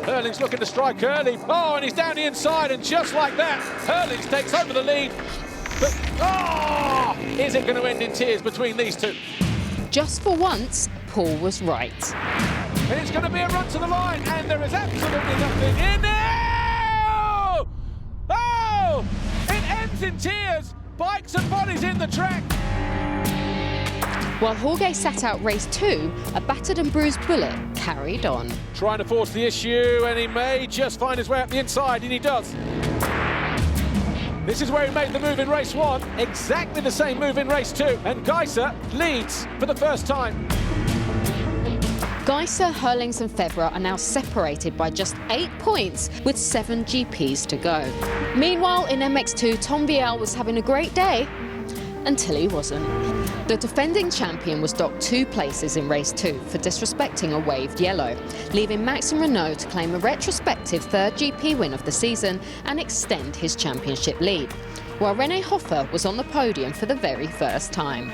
Hurlings looking to strike early. Oh, and he's down the inside, and just like that, Hurlings takes over the lead. But, oh, is it going to end in tears between these two? Just for once, Paul was right. And it's going to be a run to the line, and there is absolutely nothing in there. Oh, it ends in tears. Bikes and bodies in the track. While Jorge sat out race 2, a battered and bruised Bullet carried on. Trying to force the issue, and he may just find his way up the inside, and he does. This is where he made the move in race 1, exactly the same move in race 2, and Geiser leads for the first time. Geiser, Hurlings and Febvre are now separated by just 8 points with 7 GPs to go. Meanwhile, in MX2, Tom Vial was having a great day until he wasn't. The defending champion was docked 2 places in race 2 for disrespecting a waved yellow, leaving Maxime Renaux to claim a retrospective 3rd GP win of the season and extend his championship lead, while René Hofer was on the podium for the very first time.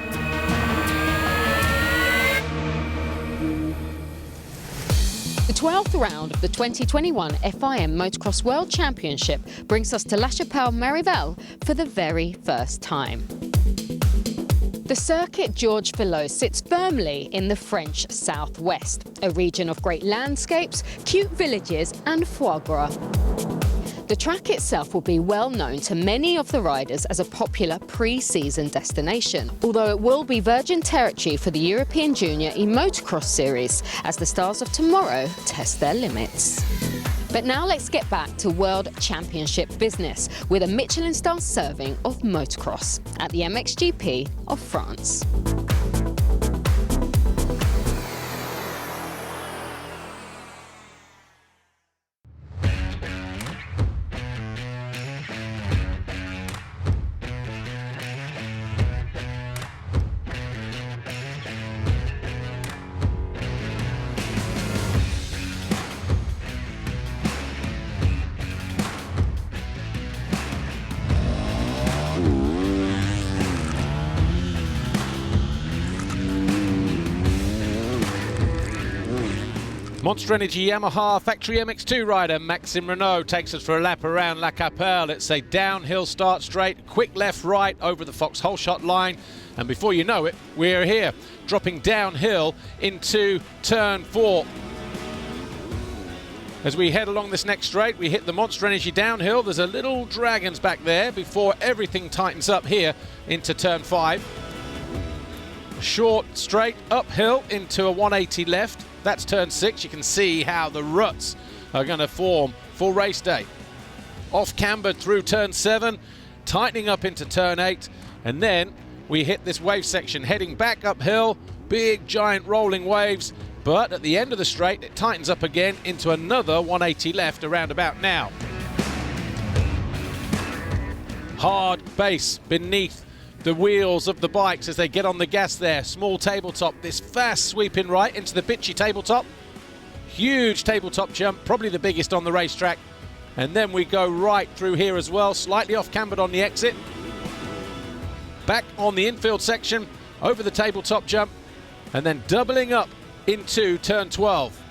The 12th round of the 2021 FIM Motocross World Championship brings us to La Chapelle-Marival for the very first time. The circuit Georges Villot sits firmly in the French southwest, a region of great landscapes, cute villages and foie gras. The track itself will be well known to many of the riders as a popular pre-season destination, although it will be virgin territory for the European Junior e-Motocross Series as the stars of tomorrow test their limits. But now let's get back to World Championship business with a Michelin-star serving of motocross at the MXGP of France. Monster Energy Yamaha factory MX2 rider Maxime Renaux takes us for a lap around La Chapelle. It's a downhill start straight, quick left right over the Fox hole shot line, and before you know it, we're here, dropping downhill into turn 4. As we head along this next straight, we hit the Monster Energy downhill. There's a little Dragons back there before everything tightens up here into turn 5. A short straight uphill into a 180 left. That's turn 6. You can see how the ruts are going to form for race day. Off cambered through turn 7, tightening up into turn 8, and then we hit this wave section heading back uphill, big giant rolling waves, but at the end of the straight it tightens up again into another 180 left around about now. Hard base beneath the wheels of the bikes as they get on the gas there. Small tabletop, this fast sweeping right into the bitchy tabletop. Huge tabletop jump, probably the biggest on the racetrack. And then we go right through here as well, slightly off cambered on the exit. Back on the infield section, over the tabletop jump, and then doubling up into turn 12.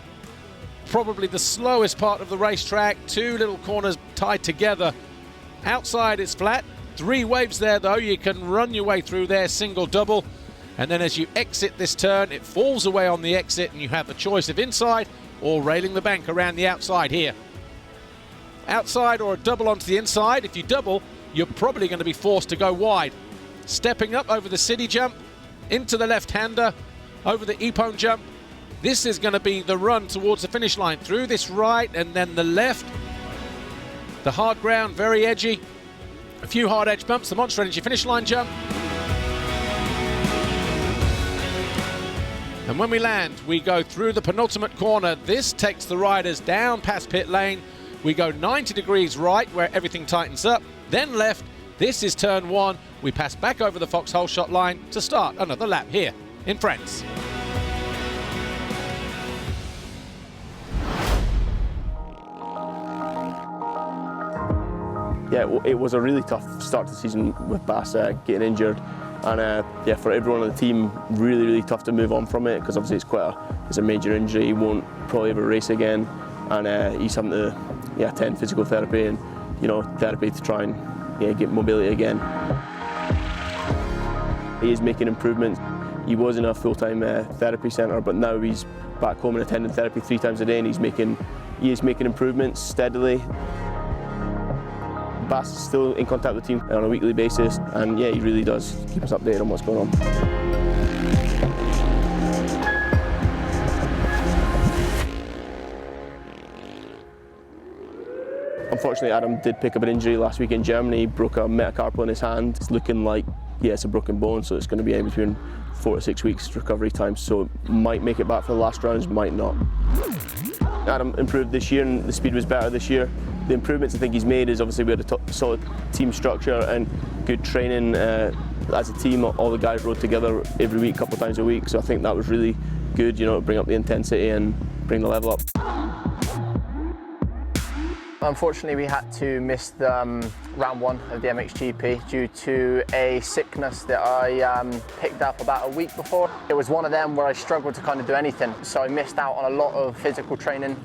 Probably the slowest part of the racetrack, 2 little corners tied together. Outside it's flat. 3 waves there though, you can run your way through there, single, double, and then as you exit this turn, it falls away on the exit and you have a choice of inside or railing the bank around the outside here. Outside or a double onto the inside. If you double, you're probably going to be forced to go wide. Stepping up over the city jump, into the left-hander, over the Epone jump. This is going to be the run towards the finish line, through this right and then the left. The hard ground, very edgy. A few hard edge bumps, the Monster Energy finish line jump. And when we land, we go through the penultimate corner. This takes the riders down past pit lane. We go 90 degrees right where everything tightens up, then left. This is turn 1. We pass back over the Fox hole shot line to start another lap here in France. Yeah, it was a really tough start to the season with Bass getting injured, and yeah, for everyone on the team, really tough to move on from it because obviously it's a major injury. He won't probably ever race again. and he's having to attend physical therapy and therapy to try and get mobility again. He is making improvements. He was in a full-time therapy centre, but now he's back home and attending therapy 3 times a day, and he is making improvements steadily. Bass is still in contact with the team on a weekly basis, and he really does keep us updated on what's going on. Unfortunately, Adam did pick up an injury last week in Germany. He broke a metacarpal in his hand. It's looking like, it's a broken bone, so it's going to be in between 4 to 6 weeks recovery time, so might make it back for the last rounds, might not. Adam improved this year and the speed was better this year. The improvements I think he's made is obviously we had a solid team structure and good training as a team. All the guys rode together every week, a couple of times a week, so I think that was really good, to bring up the intensity and bring the level up. Unfortunately, we had to miss the round 1 of the MXGP due to a sickness that I picked up about a week before. It was one of them where I struggled to kind of do anything, so I missed out on a lot of physical training,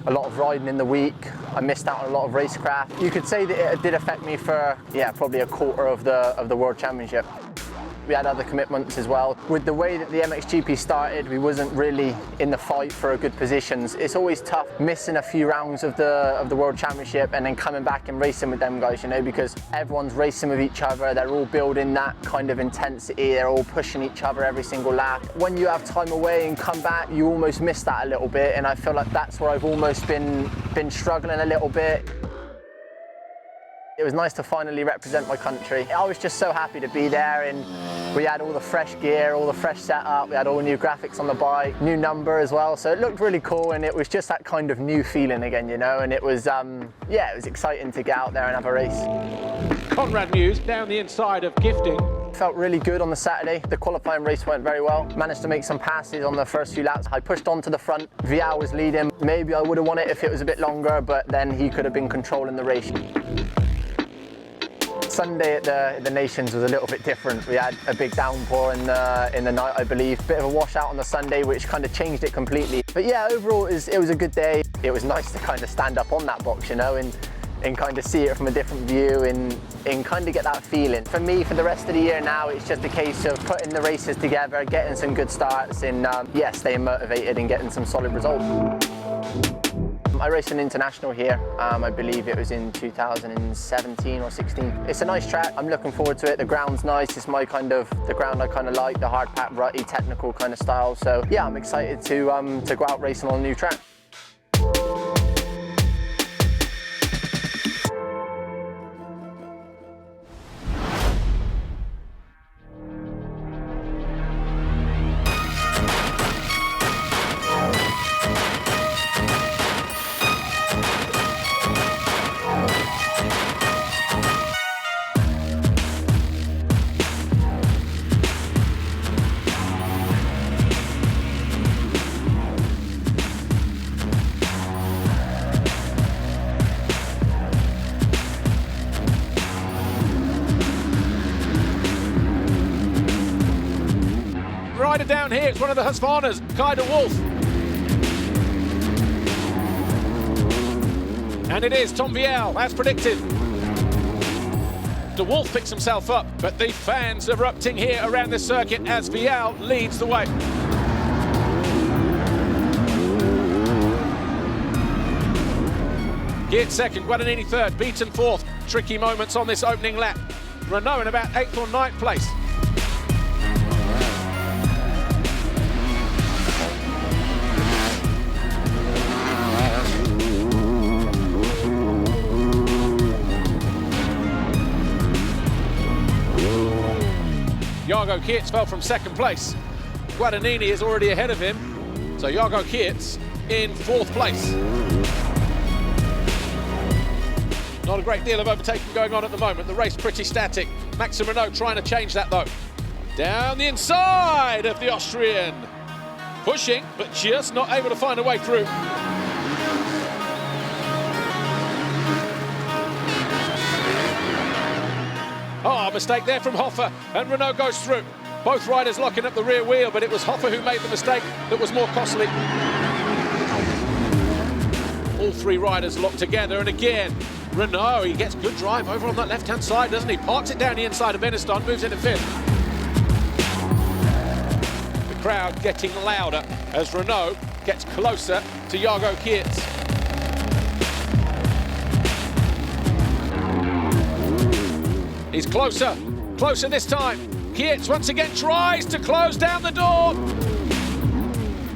a lot of riding in the week. I missed out on a lot of racecraft. You could say that it did affect me for probably a quarter of the World Championship. We had other commitments as well. With the way that the MXGP started, we wasn't really in the fight for a good positions. It's always tough missing a few rounds of the World Championship and then coming back and racing with them guys, because everyone's racing with each other. They're all building that kind of intensity. They're all pushing each other every single lap. When you have time away and come back, you almost miss that a little bit, and I feel like that's where I've almost been struggling a little bit. It was nice to finally represent my country. I was just so happy to be there, and we had all the fresh gear, all the fresh setup, we had all new graphics on the bike, new number as well, so it looked really cool, and it was just that kind of new feeling again, and it was, it was exciting to get out there and have a race. Conrad Muse down the inside of Gifting. Felt really good on the Saturday. The qualifying race went very well. Managed to make some passes on the first few laps. I pushed on to the front. Vial was leading. Maybe I would have won it if it was a bit longer, but then he could have been controlling the race. Sunday at the Nations was a little bit different. We had a big downpour in the night, I believe. Bit of a washout on the Sunday, which kind of changed it completely. But overall it was a good day. It was nice to kind of stand up on that box, and kind of see it from a different view and kind of get that feeling. For me, for the rest of the year now, it's just a case of putting the races together, getting some good starts, and staying motivated and getting some solid results. I raced an international here, I believe it was in 2017 or 16. It's a nice track, I'm looking forward to it. The ground's nice, it's the ground I kind of like, the hard pack, rutty, technical kind of style. So I'm excited to go out racing on a new track. Rider down here, it's one of the Husqvarnas, Kai de Wolf. And it is Tom Vial, as predicted. De Wolf picks himself up, but the fans erupting here around this circuit as Vial leads the way. Geared second, Guadagnini third, Beaton fourth. Tricky moments on this opening lap. Renault in about 8th or 9th place. Jargo Kiertz fell from 2nd place. Guadagnini is already ahead of him, so Jargo Kiertz in 4th place. Not a great deal of overtaking going on at the moment. The race pretty static. Maxim Renault trying to change that though. Down the inside of the Austrian. Pushing, but just not able to find a way through. Oh, mistake there from Hoffer, and Renault goes through. Both riders locking up the rear wheel, but it was Hoffer who made the mistake that was more costly. all three riders locked together, and again, Renault, he gets good drive over on that left-hand side, doesn't he? Parks it down the inside of Beniston, moves into fifth. The crowd getting louder as Renault gets closer to Jago Kietz. He's closer this time. Kietz once again tries to close down the door,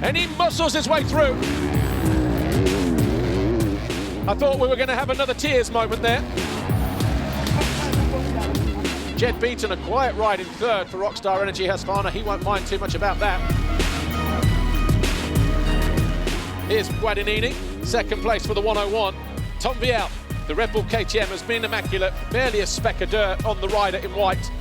and he muscles his way through. I thought we were going to have another tears moment there. Jed Beaton, a quiet ride in third for Rockstar Energy Husqvarna. He won't mind too much about that. Here's Guadagnini, second place for the 101. Tom Vial, the Red Bull KTM, has been immaculate, barely a speck of dirt on the rider in white.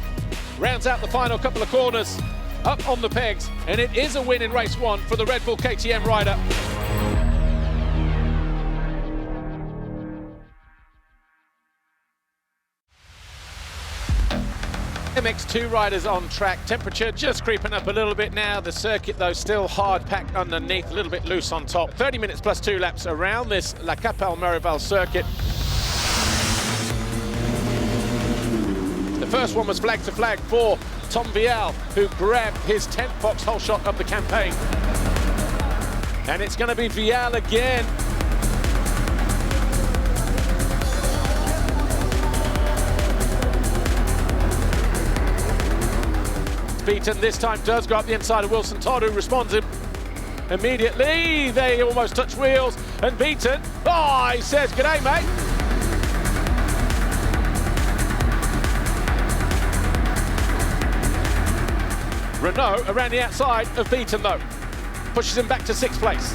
Rounds out the final couple of corners, up on the pegs, and it is a win in race one for the Red Bull KTM rider. MX2 riders on track, temperature just creeping up a little bit now. The circuit though still hard packed underneath, a little bit loose on top. 30 minutes plus 2 laps around this La Capelle-Marival circuit. The first one was flag to flag for Tom Vial, who grabbed his 10th foxhole shot of the campaign. And it's going to be Vial again. Beaton this time does go up the inside of Wilson Todd, who responds immediately. They almost touch wheels, and Beaton, he says, "G'day, mate." Renault around the outside of Beaton though, pushes him back to 6th place.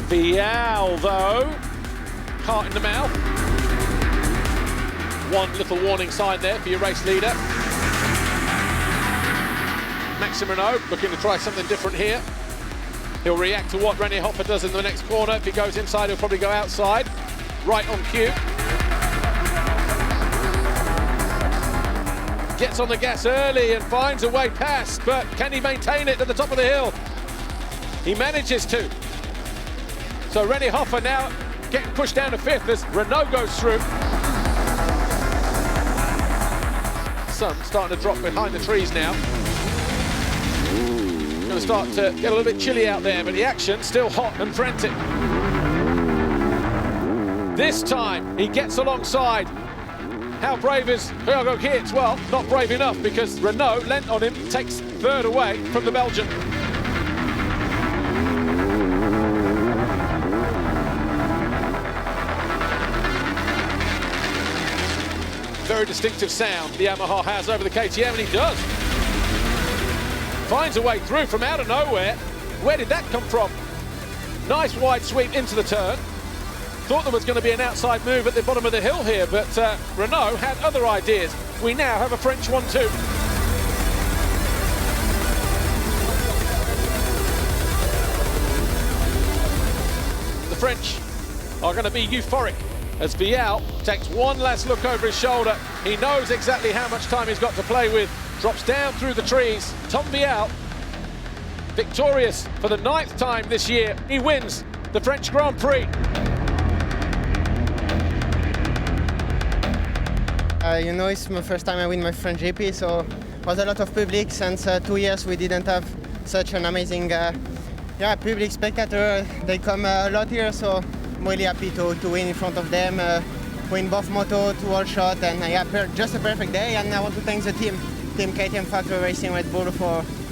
Vial though, heart in the mouth. One little warning sign there for your race leader. Maxime Renault looking to try something different here. He'll react to what René Hoffer does in the next corner. If he goes inside, he'll probably go outside. Right on cue. Gets on the gas early and finds a way past, but can he maintain it at the top of the hill? He manages to. So René Hoffer now getting pushed down to 5th as Renault goes through. Sun starting to drop behind the trees now. Going to start to get a little bit chilly out there, but the action still hot and frantic. This time he gets alongside. How brave is Jago Kietz? Well, not brave enough, because Renault lent on him, takes 3rd away from the Belgian. Very distinctive sound the Yamaha has over the KTM, and he does. Finds a way through from out of nowhere. Where did that come from? Nice wide sweep into the turn. Thought there was going to be an outside move at the bottom of the hill here, but Renault had other ideas. We now have a French 1-2. The French are going to be euphoric as Vial takes one last look over his shoulder. He knows exactly how much time he's got to play with. Drops down through the trees. Tom Vial, victorious for the 9th time this year. He wins the French Grand Prix. You know, it's my first time I win my French GP, so it was a lot of public. Since 2 years we didn't have such an amazing public spectator. They come a lot here, so I'm really happy to win in front of them, win both moto, 2 all shot, and just a perfect day. And I want to thank the team KTM Factory Racing Red Bull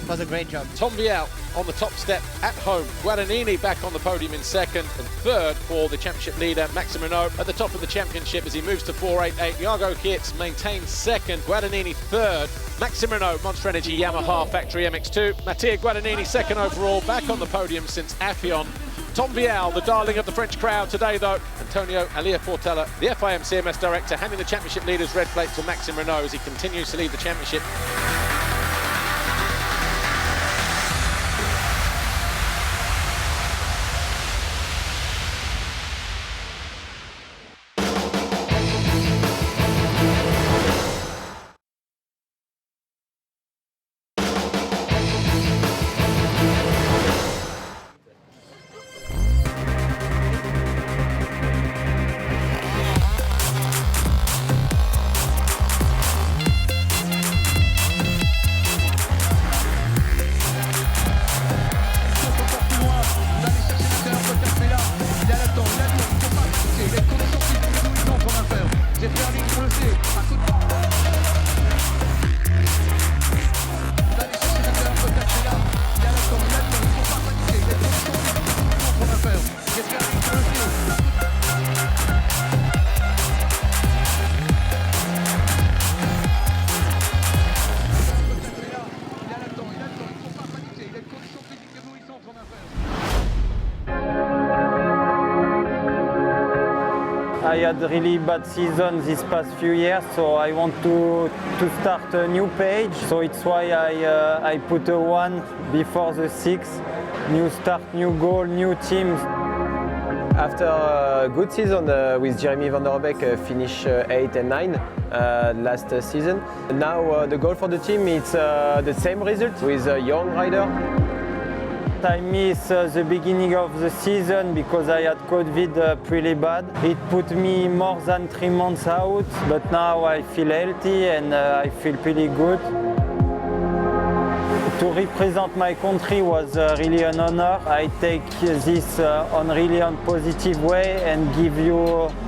was a great job. Tom Vial on the top step at home. Guadagnini back on the podium in 2nd, and 3rd for the championship leader Maxime Renault at the top of the championship as he moves to 488. Jago Kietz maintains 2nd, Guadagnini 3rd. Maxime Renault, Monster Energy Yamaha Factory MX2. Mattia Guadagnini 2nd overall, back on the podium since FIM. Tom Vial, the darling of the French crowd today though. Antonio Alia Portela, the FIM CMS director, handing the championship leader's red plate to Maxime Renault as he continues to lead the championship. I had really bad season these past few years, so I want to start a new page. So it's why I put a 1 before the 6. New start, new goal, new teams. After a good season with Jeremy Van der Beek, finish 8 and 9 last season. Now the goal for the team is the same result with a young rider. I miss the beginning of the season because I had COVID pretty bad. It put me more than 3 months out, but now I feel healthy and I feel pretty good. To represent my country was really an honor. I take this on really on positive way and give you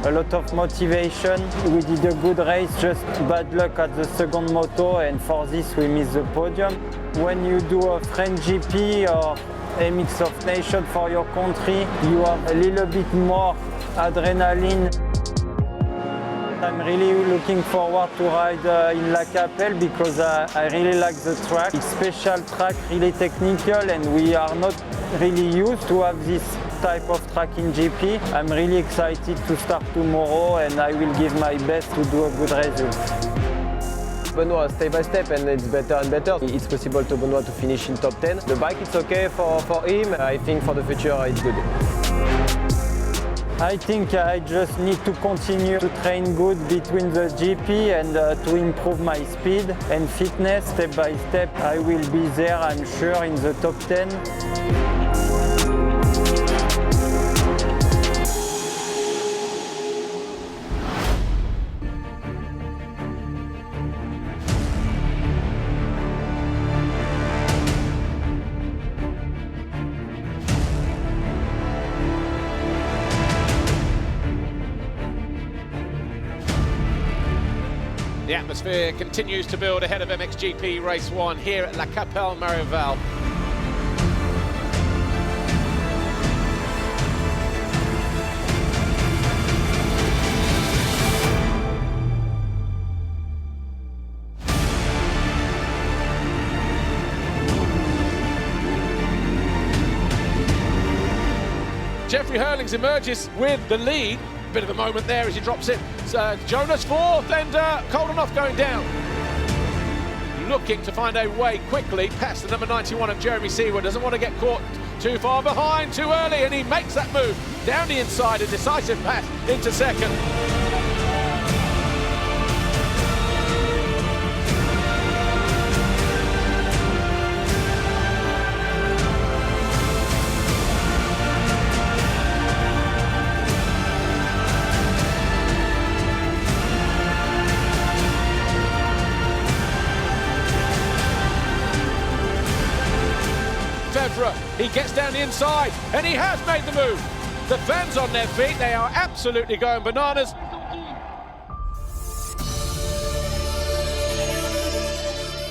a lot of motivation. We did a good race, just bad luck at the second moto, and for this we missed the podium. When you do a French GP or MX of Nation for your country, you have a little bit more adrenaline. I'm really looking forward to ride in La Capelle because I really like the track. It's special track, really technical, and we are not really used to have this type of track in GP. I'm really excited to start tomorrow, and I will give my best to do a good result. Benoit, step by step, and it's better and better. It's possible to Benoit to finish in top 10. The bike is okay for him. I think for the future it's good. I think I just need to continue to train good between the GP and to improve my speed and fitness. Step by step, I will be there, I'm sure, in the top 10. The atmosphere continues to build ahead of MXGP Race 1 here at La Capelle Marival. Jeffrey Hurlings emerges with the lead. Bit of a moment there as he drops it. Jonas fourth, and Koldenhoff going down. Looking to find a way quickly past the number 91 of Jeremy Seaward. Doesn't want to get caught too far behind, too early, and he makes that move down the inside, a decisive pass into second. He gets down the inside, and he has made the move. The fans on their feet, they are absolutely going bananas.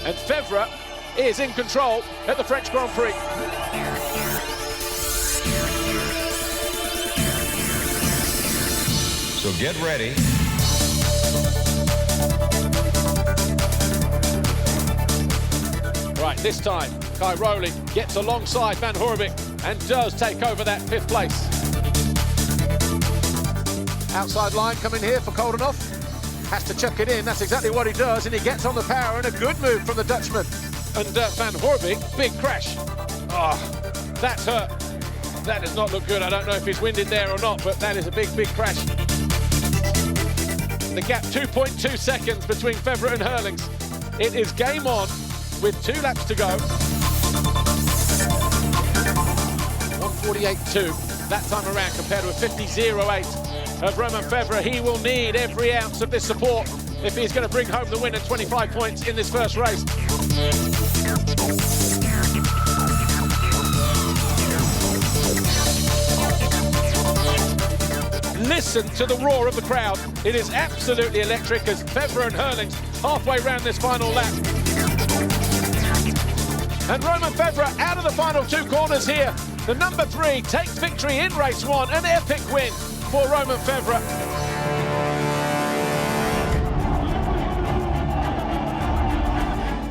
And Fevre is in control at the French Grand Prix. So get ready. Right, this time, Kai Rowley gets alongside Van Horebeke and does take over that 5th place. Outside line coming here for Koldenhoff. Has to chuck it in, that's exactly what he does, and he gets on the power, and a good move from the Dutchman. And Van Horebeke, big crash. Oh, that's hurt. That does not look good. I don't know if he's winded there or not, but that is a big, big crash. The gap, 2.2 seconds between Fevre and Hurlings. It is game on with 2 laps to go. 1:48.2 that time around compared to a 50.08 of Romain Fevre. He will need every ounce of this support if he's going to bring home the win and 25 points in this first race. Listen to the roar of the crowd. It is absolutely electric as Fevre and Hurlings halfway round this final lap. And Romain Fevre out of the final 2 corners here. The number 3 takes victory in race 1. An epic win for Romain Fevre.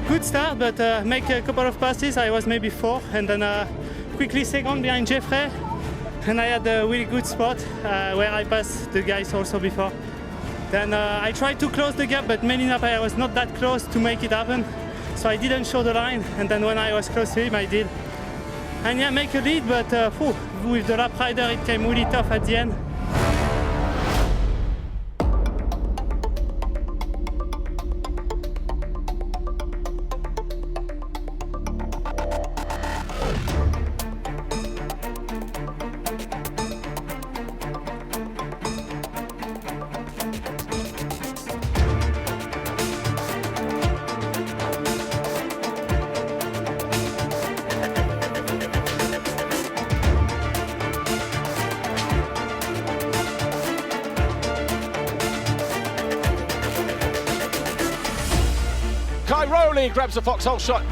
Good start, but make a couple of passes. I was maybe 4, and then quickly second behind Jeffrey. and I had a really good spot where I passed the guys also before. Then I tried to close the gap, but many enough I was not that close to make it happen. So I didn't show the line, and then when I was close to him, I did. And yeah, make a lead, but with the lap rider, it came really tough at the end. Rowley grabs a foxhole shot.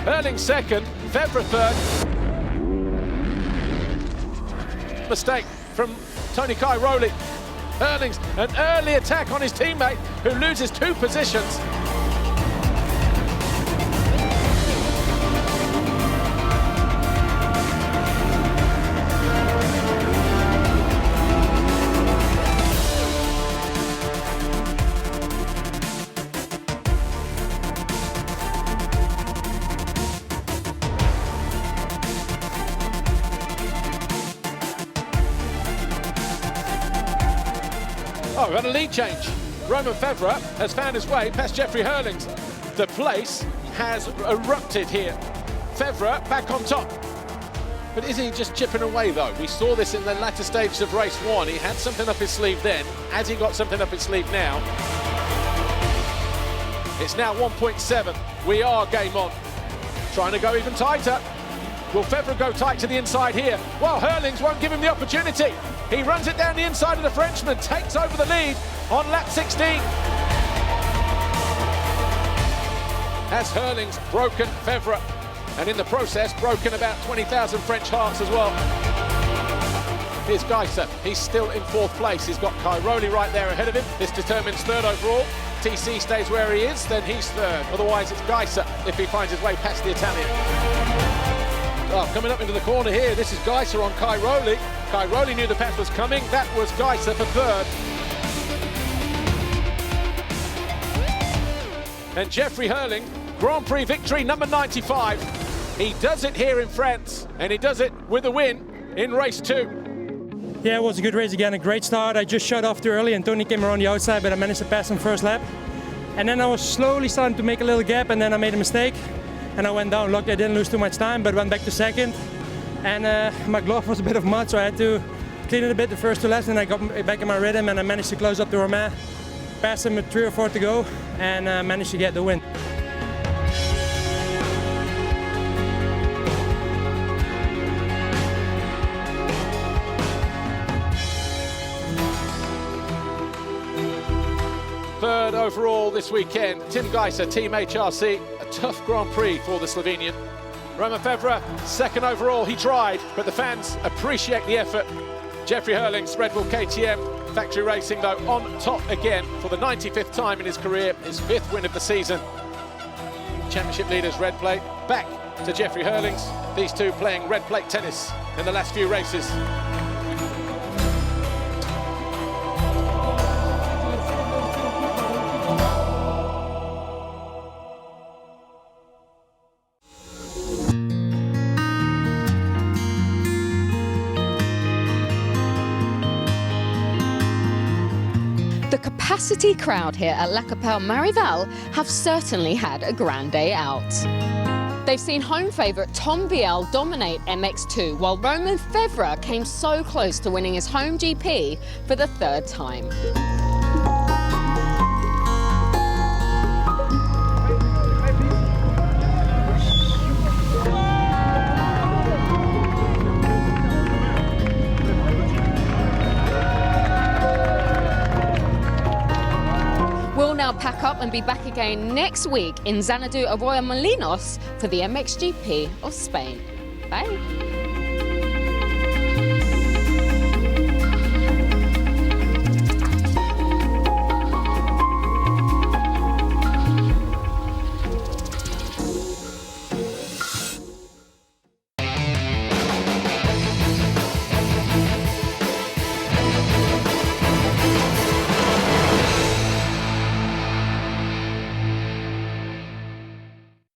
Hurling second, Febvre third. Mistake from Tony Rowley. Hurling's an early attack on his teammate who loses 2 positions. Oh, we've had a lead change. Romain Febvre has found his way past Jeffrey Hurlings. The place has erupted here. Febvre back on top. But is he just chipping away though? We saw this in the latter stages of race 1. He had something up his sleeve then. Has he got something up his sleeve now? It's now 1.7. We are game on. Trying to go even tighter. Will Febvre go tight to the inside here? Well, Hurlings won't give him the opportunity. He runs it down the inside of the Frenchman, takes over the lead on lap 16. Has Hurlings broken Febvre, and in the process broken about 20,000 French hearts as well. Here's Geiser, he's still in 4th place. He's got Kai Rowley right there ahead of him. This determines 3rd overall. TC stays where he is, then he's 3rd. Otherwise it's Geiser if he finds his way past the Italian. Oh, coming up into the corner here, this is Geiser on Kai Rowley. Kai Rowley knew the pass was coming. That was Geiser for 3rd. And Jeffrey Hurling, Grand Prix victory number 95. He does it here in France, and he does it with a win in race 2. Yeah, it was a good race again, a great start. I just shut off too early and Tony came around the outside, but I managed to pass him first lap. And then I was slowly starting to make a little gap, and then I made a mistake. And I went down. Luckily I didn't lose too much time, but went back to 2nd. And my glove was a bit of mud, so I had to clean it a bit the first 2 laps, and I got back in my rhythm, and I managed to close up to Romain. Passed him with 3 or 4 to go, and managed to get the win. Third overall this weekend, Tim Geiser, Team HRC. A tough Grand Prix for the Slovenian. Romain Febvre, 2nd overall. He tried, but the fans appreciate the effort. Jeffrey Hurlings, Red Bull KTM, factory racing though, on top again for the 95th time in his career, his 5th win of the season. Championship leaders red plate, back to Jeffrey Hurlings. These two playing red plate tennis in the last few races. The capacity crowd here at La Capelle Marival have certainly had a grand day out. They've seen home favourite Tom Biel dominate MX2, while Romain Febvre came so close to winning his home GP for the 3rd time. We'll now pack up and be back again next week in Xanadu Arroyo Molinos for the MXGP of Spain. Bye.